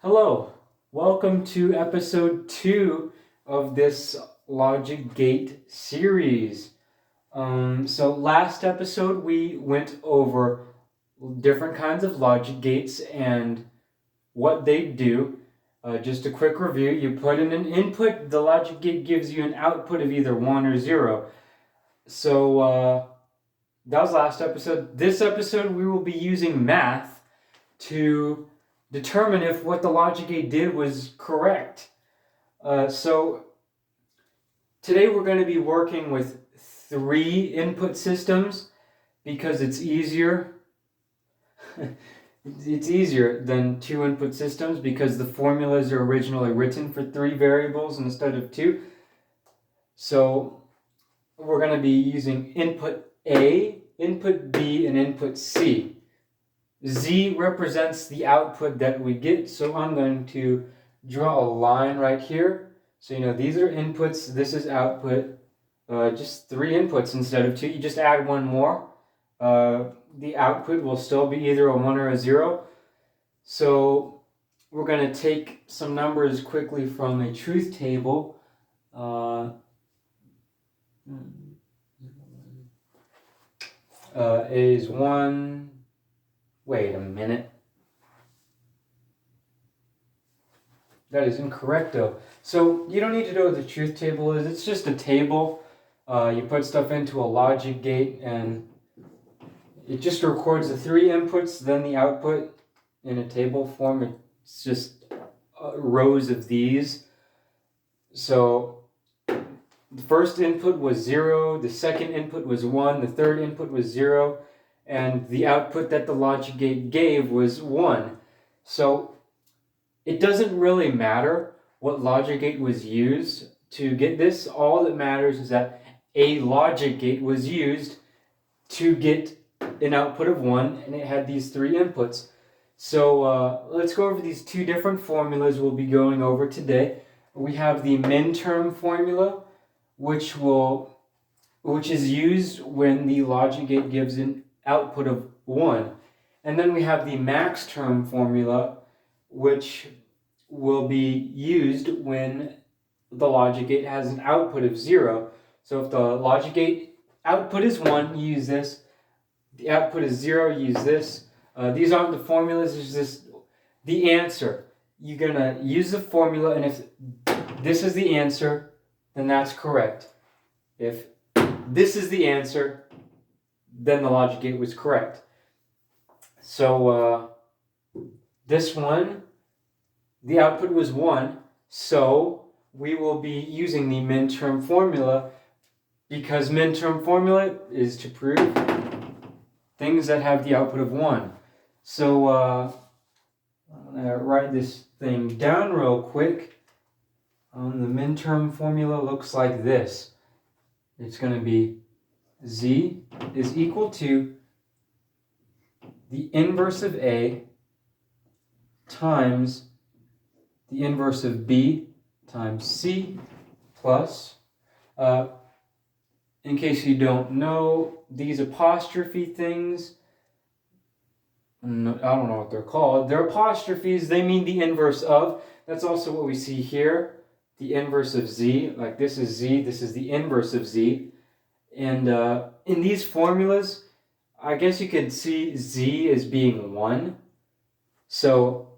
Hello, welcome to episode 2 of this Logic Gate series. So last episode we went over different kinds of logic gates and what they do. Just a quick review, you put in an input, the logic gate gives you an output of either 1 or 0. So that was last episode. This episode we will be using math to determine if what the logic gate did was correct. So today we're going to be working with 3 input systems because it's easier. It's easier than 2 input systems because the formulas are originally written for 3 variables instead of 2. So we're going to be using input A, input B, and input C. Z represents the output that we get, so I'm going to draw a line right here. So these are inputs, this is output, just 3 inputs instead of 2. You just add one more. The output will still be either a 1 or a 0. So we're going to take some numbers quickly from a truth table. Is 1... Wait a minute. That is incorrect though. So you don't need to know what the truth table is. It's just a table. You put stuff into a logic gate and it just records the 3 inputs, then the output in a table form. It's just rows of these. So the first input was 0, the second input was 1, the third input was 0, and the output that the logic gate gave was 1. So it doesn't really matter what logic gate was used to get this. All that matters is that a logic gate was used to get an output of 1, and it had these 3 inputs. So let's go over these 2 different formulas we'll be going over today. We have the min-term formula, which is used when the logic gate gives an output of 1. And then we have the max term formula, which will be used when the logic gate has an output of 0. So if the logic gate output is 1, you use this. The output is 0, you use this. These aren't the formulas, it's just the answer. You're going to use the formula, and if this is the answer, then that's correct. If this is the answer, then the logic gate was correct. So this one, the output was 1, so we will be using the min-term formula because min-term formula is to prove things that have the output of 1. So I'm going to write this thing down real quick. The min-term formula looks like this. It's going to be Z is equal to the inverse of A times the inverse of B times C plus, in case you don't know, these apostrophe things, I don't know what they're called. They're apostrophes, they mean the inverse of. That's also what we see here, the inverse of Z. Like this is Z, this is the inverse of Z. And in these formulas, I guess you could see Z as being 1. So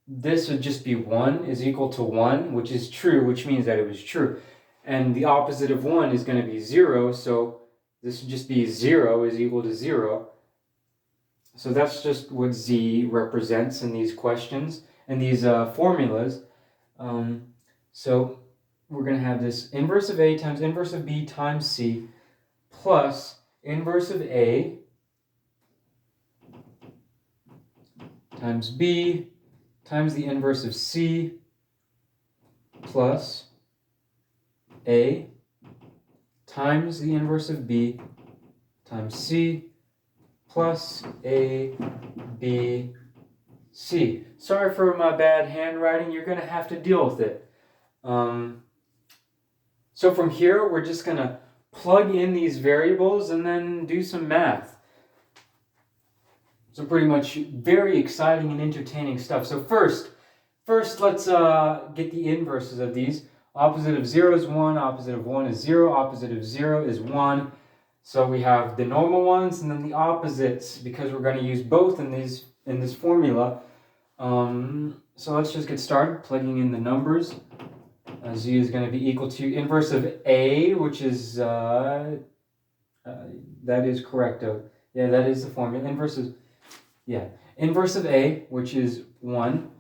this would just be 1 is equal to 1, which is true, which means that it was true. And the opposite of 1 is going to be 0, so this would just be 0 is equal to 0. So that's just what Z represents in these questions, and these formulas. So we're going to have this inverse of A times inverse of B times C plus inverse of A times B times the inverse of C plus A times the inverse of B times C plus A, B, C. Sorry for my bad handwriting. You're going to have to deal with it. So from here, we're just going to plug in these variables and then do some math. So pretty much very exciting and entertaining stuff. So first, First, let's get the inverses of these. Opposite of 0 is 1, opposite of 1 is 0, opposite of 0 is 1. So we have the normal ones and then the opposites, because we're going to use both in this formula. So let's just get started plugging in the numbers. Z is going to be equal to inverse of A, which is, that is correcto. Yeah, that is the formula. Inverse of A, which is 1,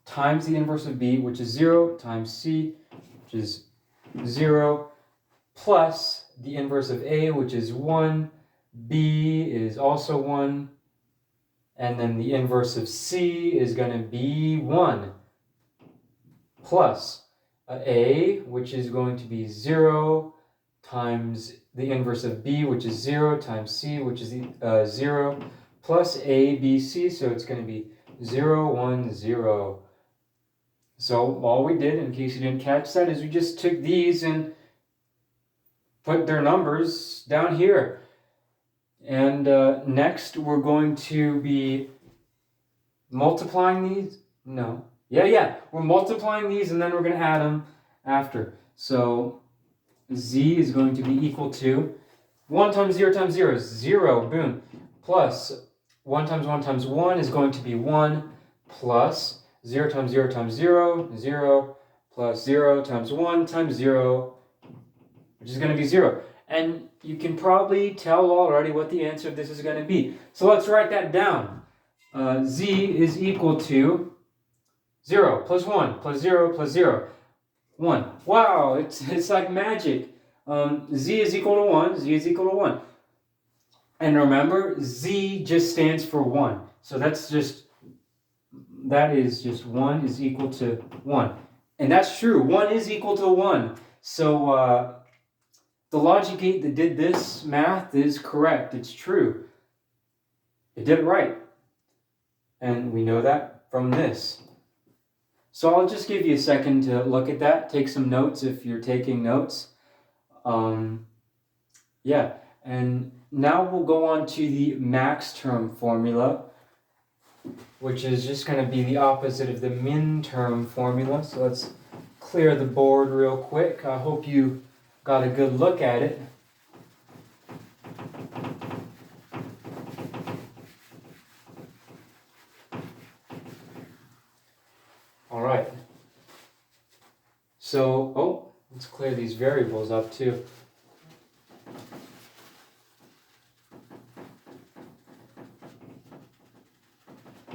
times the inverse of B, which is 0, times C, which is 0, plus the inverse of A, which is 1, B is also 1, and then the inverse of C is going to be 1, plus A, which is going to be 0, times the inverse of B, which is 0, times C, which is 0, plus A, B, C, so it's going to be 0, 1, 0. So all we did, in case you didn't catch that, is we just took these and put their numbers down here. And next we're going to be multiplying these. No. Yeah. We're multiplying these and then we're going to add them after. So Z is going to be equal to 1 times 0 times 0 is 0. Boom. Plus 1 times 1 times 1 is going to be 1. Plus 0 times 0 times 0, 0, plus 0 times 1 times 0, which is going to be 0. And you can probably tell already what the answer of this is going to be. So let's write that down. Z is equal to 0 plus 1 plus 0 plus 0. 1. Wow, it's like magic. Z is equal to 1. Z is equal to 1. And remember, Z just stands for 1. So that is just 1 is equal to 1. And that's true. 1 is equal to 1. So the logic gate that did this math is correct. It's true. It did it right. And we know that from this. So I'll just give you a second to look at that. Take some notes if you're taking notes. Yeah. And now we'll go on to the max term formula, which is just going to be the opposite of the min term formula. So let's clear the board real quick. I hope you got a good look at it. All right. So, let's clear these variables up too.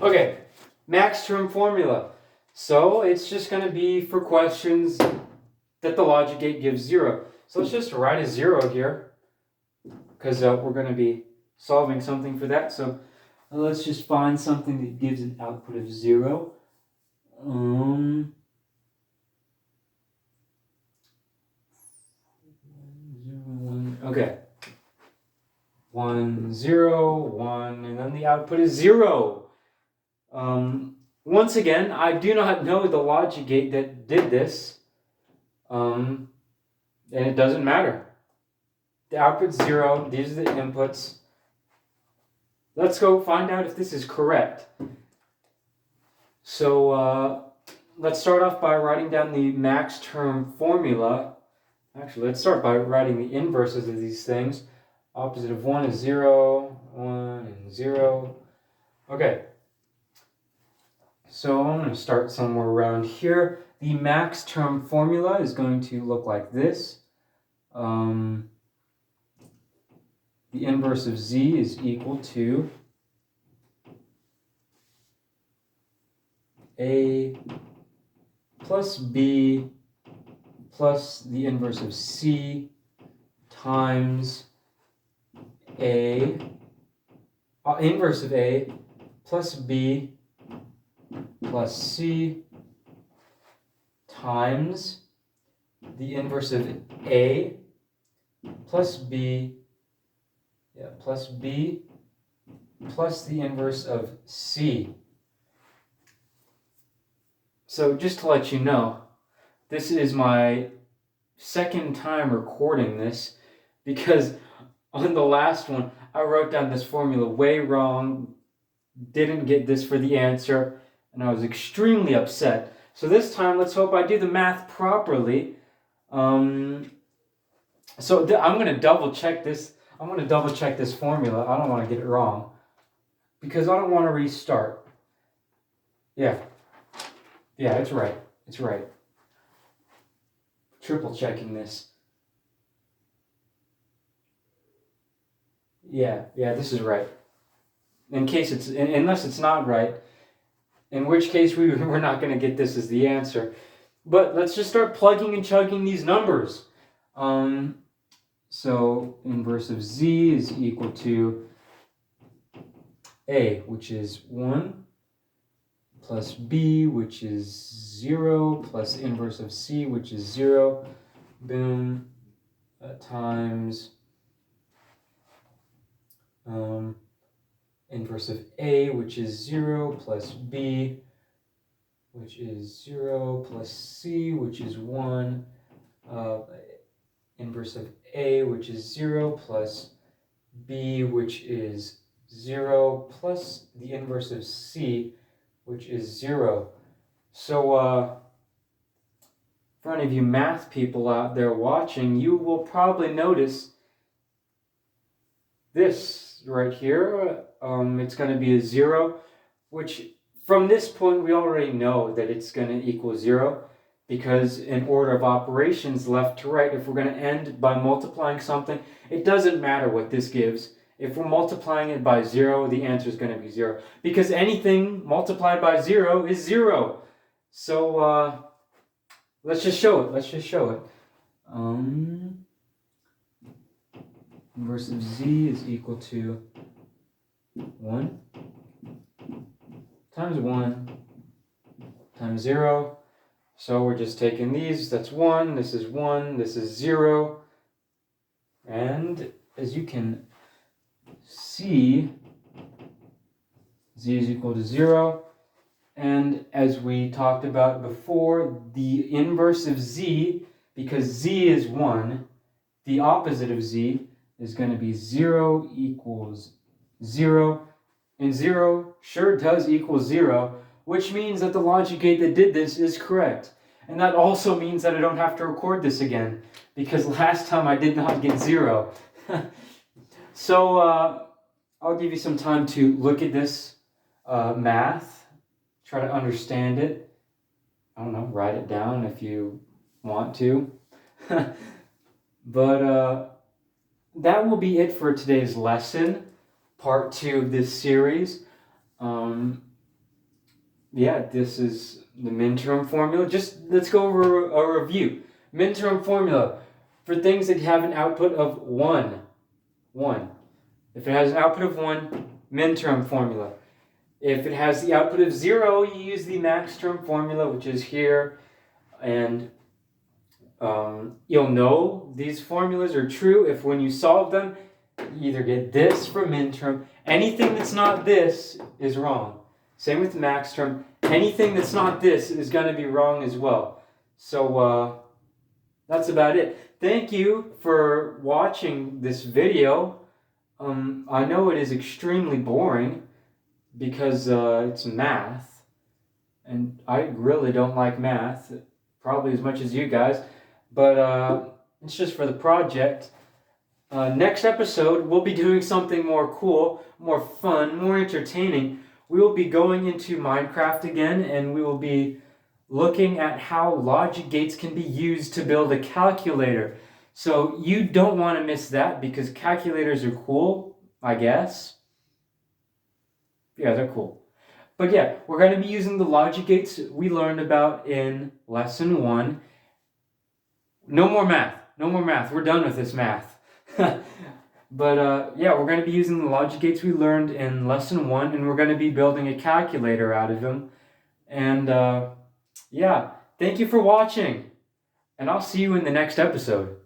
Okay, max term formula. So it's just going to be for questions that the logic gate gives 0. So let's just write a 0 here, because we're going to be solving something for that. So let's just find something that gives an output of 0. Okay. 1, 0, 1, and then the output is 0. Once again, I do not know the logic gate that did this, and it doesn't matter. The output's 0, these are the inputs. Let's go find out if this is correct. So let's start off by writing down the max term formula. Actually, let's start by writing the inverses of these things. Opposite of 1 is 0, 1, and 0. Okay. So I'm going to start somewhere around here. The max term formula is going to look like this. The inverse of Z is equal to A plus B plus the inverse of C times A, inverse of A plus B plus C times the inverse of A plus B, plus B plus the inverse of C. So just to let you know, this is my second time recording this, because on the last one I wrote down this formula way wrong, didn't get this for the answer, and I was extremely upset. So this time, let's hope I do the math properly. So I'm going to double check this. I'm going to double check this formula. I don't want to get it wrong because I don't want to restart. Yeah, it's right. It's right. Triple checking this. Yeah, this is right. Unless it's not right, in which case we're not going to get this as the answer. But let's just start plugging and chugging these numbers. So inverse of z is equal to a, which is 1, plus b, which is 0, plus inverse of c, which is 0, boom, times inverse of a, which is 0, plus b, which is 0, plus c, which is 1, inverse of a, which is 0, plus b, which is 0, plus the inverse of c, which is 0. So, for any of you math people out there watching, you will probably notice this right here. It's going to be a 0, which from this point we already know that it's going to equal 0, because in order of operations, left to right, if we're going to end by multiplying something, it doesn't matter what this gives. If we're multiplying it by 0, the answer is going to be 0, because anything multiplied by 0 is 0. So let's just show it. Inverse of z is equal to 1 times 1 times 0. So we're just taking these. That's 1, this is 1, this is 0. And as you can see, z is equal to 0. And as we talked about before, the inverse of z, because z is 1, the opposite of z is going to be 0 equals 0. And 0 sure does equal 0, which means that the logic gate that did this is correct. And that also means that I don't have to record this again, because last time I did not get 0. So I'll give you some time to look at this math, try to understand it. I don't know, write it down if you want to. But that will be it for today's lesson, part 2 of this series. This is the min-term formula. Just let's go over a review. Min-term formula for things that have an output of 1. If it has an output of 1, min-term formula. If it has the output of 0, you use the max-term formula, which is here. And you'll know these formulas are true if when you solve them, you either get this for min-term. Anything that's not this is wrong. Same with max term. Anything that's not this is going to be wrong as well. So that's about it. Thank you for watching this video. I know it is extremely boring because it's math. And I really don't like math, probably as much as you guys. But it's just for the project. Next episode, we'll be doing something more cool, more fun, more entertaining. We will be going into Minecraft again, and we will be looking at how logic gates can be used to build a calculator. So you don't want to miss that, because calculators are cool, I guess. Yeah, they're cool. But yeah, we're going to be using the logic gates we learned about in lesson 1. No more math. We're done with this math. But we're going to be using the logic gates we learned in lesson 1, and we're going to be building a calculator out of them. And thank you for watching, and I'll see you in the next episode.